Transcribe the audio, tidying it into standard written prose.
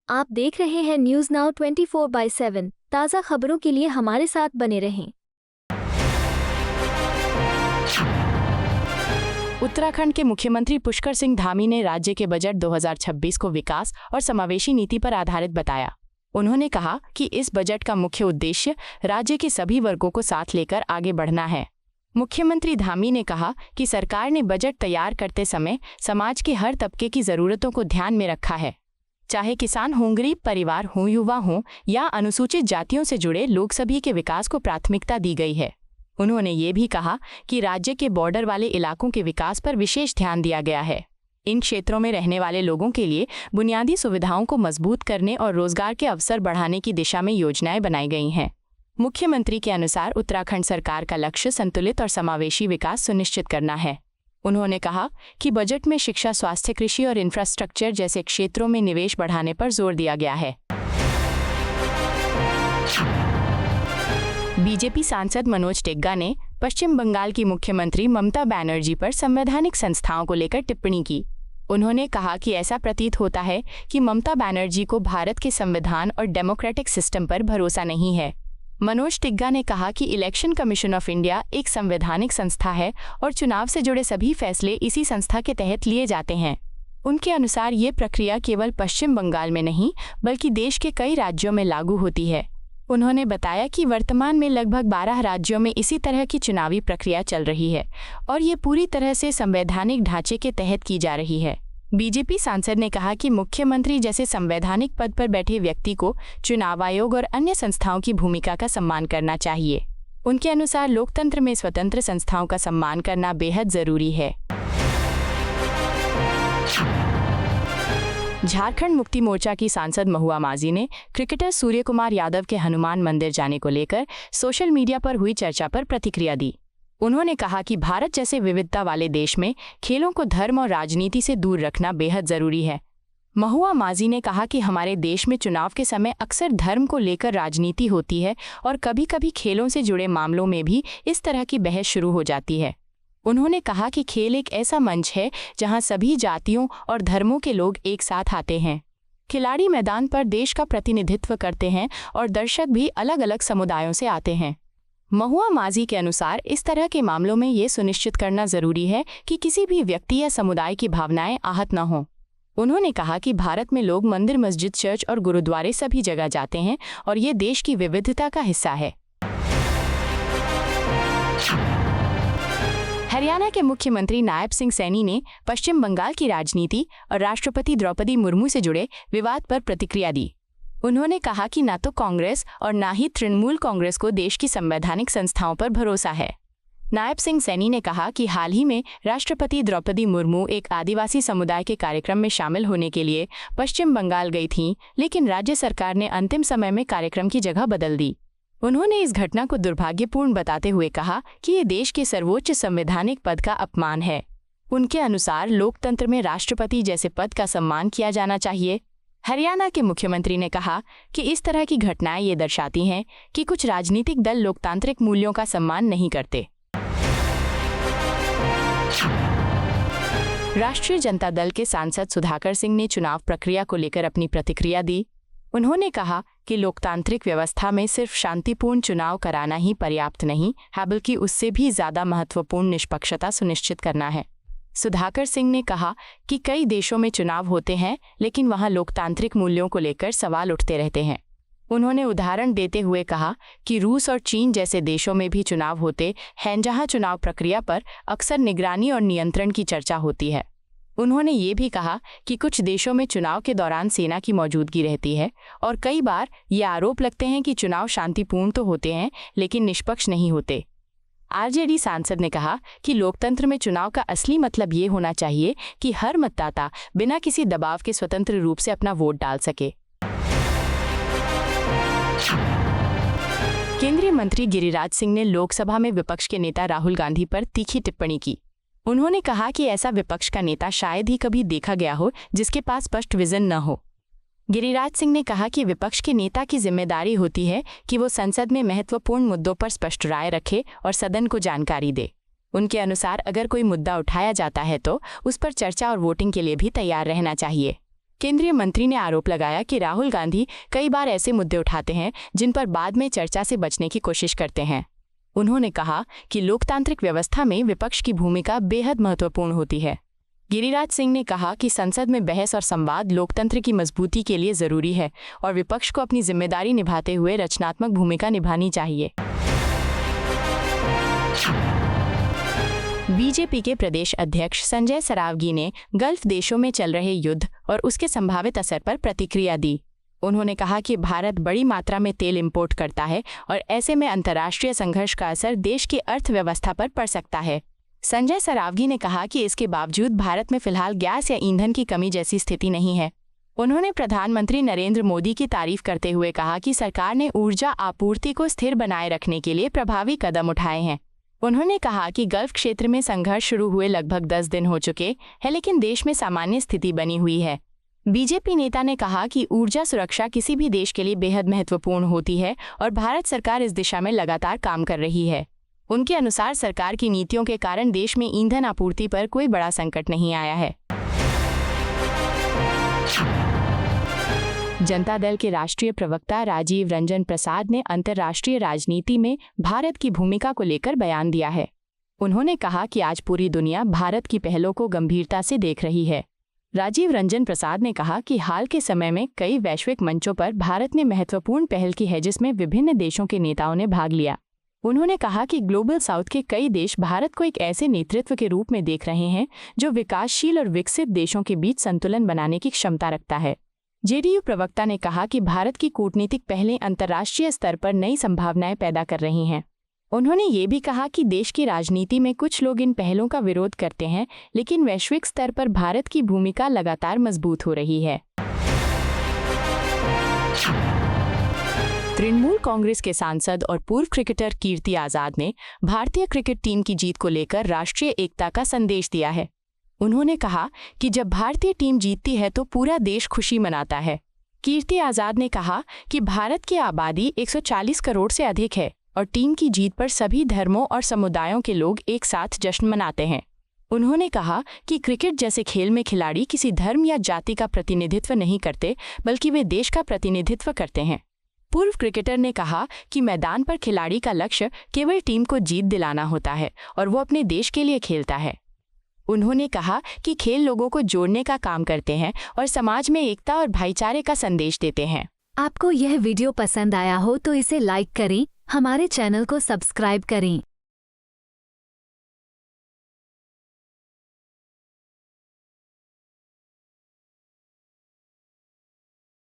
आप देख रहे हैं न्यूज नाउ 24/7 ताज़ा खबरों के लिए हमारे साथ बने रहें। उत्तराखंड के मुख्यमंत्री पुष्कर सिंह धामी ने राज्य के बजट 2026 को विकास और समावेशी नीति पर आधारित बताया। उन्होंने कहा कि इस बजट का मुख्य उद्देश्य राज्य के सभी वर्गों को साथ लेकर आगे बढ़ना है। मुख्यमंत्री धामी ने कहा कि सरकार ने बजट तैयार करते समय समाज के हर तबके की जरूरतों को ध्यान में रखा है, चाहे किसान हों, गरीब परिवार हों, युवा हों या अनुसूचित जातियों से जुड़े लोग, सभी के विकास को प्राथमिकता दी गई है। उन्होंने ये भी कहा कि राज्य के बॉर्डर वाले इलाकों के विकास पर विशेष ध्यान दिया गया है। इन क्षेत्रों में रहने वाले लोगों के लिए बुनियादी सुविधाओं को मजबूत करने और रोजगार के अवसर बढ़ाने की दिशा में योजनाएं बनाई गई हैं। मुख्यमंत्री के अनुसार उत्तराखंड सरकार का लक्ष्य संतुलित और समावेशी विकास सुनिश्चित करना है। उन्होंने कहा कि बजट में शिक्षा, स्वास्थ्य, कृषि और इंफ्रास्ट्रक्चर जैसे क्षेत्रों में निवेश बढ़ाने पर जोर दिया गया है। बीजेपी सांसद मनोज टिग्गा ने पश्चिम बंगाल की मुख्यमंत्री ममता बनर्जी पर संवैधानिक संस्थाओं को लेकर टिप्पणी की। उन्होंने कहा कि ऐसा प्रतीत होता है कि ममता बनर्जी को भारत के संविधान और डेमोक्रेटिक सिस्टम पर भरोसा नहीं है। मनोज टिग्गा ने कहा कि इलेक्शन कमीशन ऑफ इंडिया एक संवैधानिक संस्था है और चुनाव से जुड़े सभी फैसले इसी संस्था के तहत लिए जाते हैं। उनके अनुसार ये प्रक्रिया केवल पश्चिम बंगाल में नहीं बल्कि देश के कई राज्यों में लागू होती है। उन्होंने बताया कि वर्तमान में लगभग 12 राज्यों में इसी तरह की चुनावी प्रक्रिया चल रही है और ये पूरी तरह से संवैधानिक ढांचे के तहत की जा रही है। बीजेपी सांसद ने कहा कि मुख्यमंत्री जैसे संवैधानिक पद पर बैठे व्यक्ति को चुनाव आयोग और अन्य संस्थाओं की भूमिका का सम्मान करना चाहिए। उनके अनुसार लोकतंत्र में स्वतंत्र संस्थाओं का सम्मान करना बेहद जरूरी है। झारखंड मुक्ति मोर्चा की सांसद महुआ माजी ने क्रिकेटर सूर्य कुमार यादव के हनुमान मंदिर जाने को लेकर सोशल मीडिया पर हुई चर्चा पर प्रतिक्रिया दी। उन्होंने कहा कि भारत जैसे विविधता वाले देश में खेलों को धर्म और राजनीति से दूर रखना बेहद जरूरी है। महुआ माजी ने कहा कि हमारे देश में चुनाव के समय अक्सर धर्म को लेकर राजनीति होती है और कभी कभी खेलों से जुड़े मामलों में भी इस तरह की बहस शुरू हो जाती है। उन्होंने कहा कि खेल एक ऐसा मंच है जहां सभी जातियों और धर्मों के लोग एक साथ आते हैं। खिलाड़ी मैदान पर देश का प्रतिनिधित्व करते हैं और दर्शक भी अलग अलग समुदायों से आते हैं। महुआ माजी के अनुसार इस तरह के मामलों में ये सुनिश्चित करना जरूरी है कि किसी भी व्यक्ति या समुदाय की भावनाएं आहत न हों। उन्होंने कहा कि भारत में लोग मंदिर, मस्जिद, चर्च और गुरुद्वारे सभी जगह जाते हैं और ये देश की विविधता का हिस्सा है। हरियाणा के मुख्यमंत्री नायब सिंह सैनी ने पश्चिम बंगाल की राजनीति और राष्ट्रपति द्रौपदी मुर्मू से जुड़े विवाद पर प्रतिक्रिया दी। उन्होंने कहा कि न तो कांग्रेस और न ही तृणमूल कांग्रेस को देश की संवैधानिक संस्थाओं पर भरोसा है। नायब सिंह सैनी ने कहा कि हाल ही में राष्ट्रपति द्रौपदी मुर्मू एक आदिवासी समुदाय के कार्यक्रम में शामिल होने के लिए पश्चिम बंगाल गई थीं, लेकिन राज्य सरकार ने अंतिम समय में कार्यक्रम की जगह बदल दी। उन्होंने इस घटना को दुर्भाग्यपूर्ण बताते हुए कहा कि ये देश के सर्वोच्च संवैधानिक पद का अपमान है। उनके अनुसार लोकतंत्र में राष्ट्रपति जैसे पद का सम्मान किया जाना चाहिए। हरियाणा के मुख्यमंत्री ने कहा कि इस तरह की घटनाएं ये दर्शाती हैं कि कुछ राजनीतिक दल लोकतांत्रिक मूल्यों का सम्मान नहीं करते। राष्ट्रीय जनता दल के सांसद सुधाकर सिंह ने चुनाव प्रक्रिया को लेकर अपनी प्रतिक्रिया दी। उन्होंने कहा कि लोकतांत्रिक व्यवस्था में सिर्फ शांतिपूर्ण चुनाव कराना ही पर्याप्त नहीं है, बल्कि उससे भी ज्यादा महत्वपूर्ण निष्पक्षता सुनिश्चित करना है। सुधाकर सिंह ने कहा कि कई देशों में चुनाव होते हैं, लेकिन वहां लोकतांत्रिक मूल्यों को लेकर सवाल उठते रहते हैं। उन्होंने उदाहरण देते हुए कहा कि रूस और चीन जैसे देशों में भी चुनाव होते हैं, जहां चुनाव प्रक्रिया पर अक्सर निगरानी और नियंत्रण की चर्चा होती है। उन्होंने ये भी कहा कि कुछ देशों में चुनाव के दौरान सेना की मौजूदगी रहती है और कई बार ये आरोप लगते हैं कि चुनाव शांतिपूर्ण तो होते हैं लेकिन निष्पक्ष नहीं होते। आरजेडी सांसद ने कहा कि लोकतंत्र में चुनाव का असली मतलब ये होना चाहिए कि हर मतदाता बिना किसी दबाव के स्वतंत्र रूप से अपना वोट डाल सके। केंद्रीय मंत्री गिरिराज सिंह ने लोकसभा में विपक्ष के नेता राहुल गांधी पर तीखी टिप्पणी की। उन्होंने कहा कि ऐसा विपक्ष का नेता शायद ही कभी देखा गया हो जिसके पास स्पष्ट विजन न हो। गिरिराज सिंह ने कहा कि विपक्ष के नेता की जिम्मेदारी होती है कि वो संसद में महत्वपूर्ण मुद्दों पर स्पष्ट राय रखे और सदन को जानकारी दे। उनके अनुसार अगर कोई मुद्दा उठाया जाता है तो उस पर चर्चा और वोटिंग के लिए भी तैयार रहना चाहिए। केंद्रीय मंत्री ने आरोप लगाया कि राहुल गांधी कई बार ऐसे मुद्दे उठाते हैं जिन पर बाद में चर्चा से बचने की कोशिश करते हैं। उन्होंने कहा कि लोकतांत्रिक व्यवस्था में विपक्ष की भूमिका बेहद महत्वपूर्ण होती है। गिरिराज सिंह ने कहा कि संसद में बहस और संवाद लोकतंत्र की मजबूती के लिए जरूरी है और विपक्ष को अपनी जिम्मेदारी निभाते हुए रचनात्मक भूमिका निभानी चाहिए। बीजेपी के प्रदेश अध्यक्ष संजय सरावगी ने गल्फ देशों में चल रहे युद्ध और उसके संभावित असर पर प्रतिक्रिया दी। उन्होंने कहा कि भारत बड़ी मात्रा में तेल इंपोर्ट करता है और ऐसे में अंतर्राष्ट्रीय संघर्ष का असर देश की अर्थव्यवस्था पर पड़ सकता है। संजय सरावगी ने कहा कि इसके बावजूद भारत में फिलहाल गैस या ईंधन की कमी जैसी स्थिति नहीं है। उन्होंने प्रधानमंत्री नरेंद्र मोदी की तारीफ करते हुए कहा कि सरकार ने ऊर्जा आपूर्ति को स्थिर बनाए रखने के लिए प्रभावी कदम उठाए हैं। उन्होंने कहा कि गल्फ क्षेत्र में संघर्ष शुरू हुए लगभग 10 दिन हो चुके हैं, लेकिन देश में सामान्य स्थिति बनी हुई है। बीजेपी नेता ने कहा कि ऊर्जा सुरक्षा किसी भी देश के लिए बेहद महत्वपूर्ण होती है और भारत सरकार इस दिशा में लगातार काम कर रही है। उनके अनुसार सरकार की नीतियों के कारण देश में ईंधन आपूर्ति पर कोई बड़ा संकट नहीं आया है। जनता दल के राष्ट्रीय प्रवक्ता राजीव रंजन प्रसाद ने अंतर्राष्ट्रीय राजनीति में भारत की भूमिका को लेकर बयान दिया है। उन्होंने कहा कि आज पूरी दुनिया भारत की पहलों को गंभीरता से देख रही है। राजीव रंजन प्रसाद ने कहा कि हाल के समय में कई वैश्विक मंचों पर भारत ने महत्वपूर्ण पहल की है जिसमें विभिन्न देशों के नेताओं ने भाग लिया। उन्होंने कहा कि ग्लोबल साउथ के कई देश भारत को एक ऐसे नेतृत्व के रूप में देख रहे हैं जो विकासशील और विकसित देशों के बीच संतुलन बनाने की क्षमता रखता है। जेडीयू प्रवक्ता ने कहा कि भारत की कूटनीतिक पहलें अंतर्राष्ट्रीय स्तर पर नई संभावनाएं पैदा कर रही हैं। उन्होंने ये भी कहा कि देश की राजनीति में कुछ लोग इन पहलों का विरोध करते हैं, लेकिन वैश्विक स्तर पर भारत की भूमिका लगातार मजबूत हो रही है। तृणमूल कांग्रेस के सांसद और पूर्व क्रिकेटर कीर्ति आजाद ने भारतीय क्रिकेट टीम की जीत को लेकर राष्ट्रीय एकता का संदेश दिया है। उन्होंने कहा कि जब भारतीय टीम जीतती है तो पूरा देश खुशी मनाता है। कीर्ति आजाद ने कहा कि भारत की आबादी 140 करोड़ से अधिक है और टीम की जीत पर सभी धर्मों और समुदायों के लोग एक साथ जश्न मनाते हैं। उन्होंने कहा कि क्रिकेट जैसे खेल में खिलाड़ी किसी धर्म या जाति का प्रतिनिधित्व नहीं करते, बल्कि वे देश का प्रतिनिधित्व करते हैं। पूर्व क्रिकेटर ने कहा कि मैदान पर खिलाड़ी का लक्ष्य केवल टीम को जीत दिलाना होता है और वो अपने देश के लिए खेलता है। उन्होंने कहा कि खेल लोगों को जोड़ने का काम करते हैं और समाज में एकता और भाईचारे का संदेश देते हैं। आपको यह वीडियो पसंद आया हो तो इसे लाइक करें, हमारे चैनल को सब्सक्राइब करें।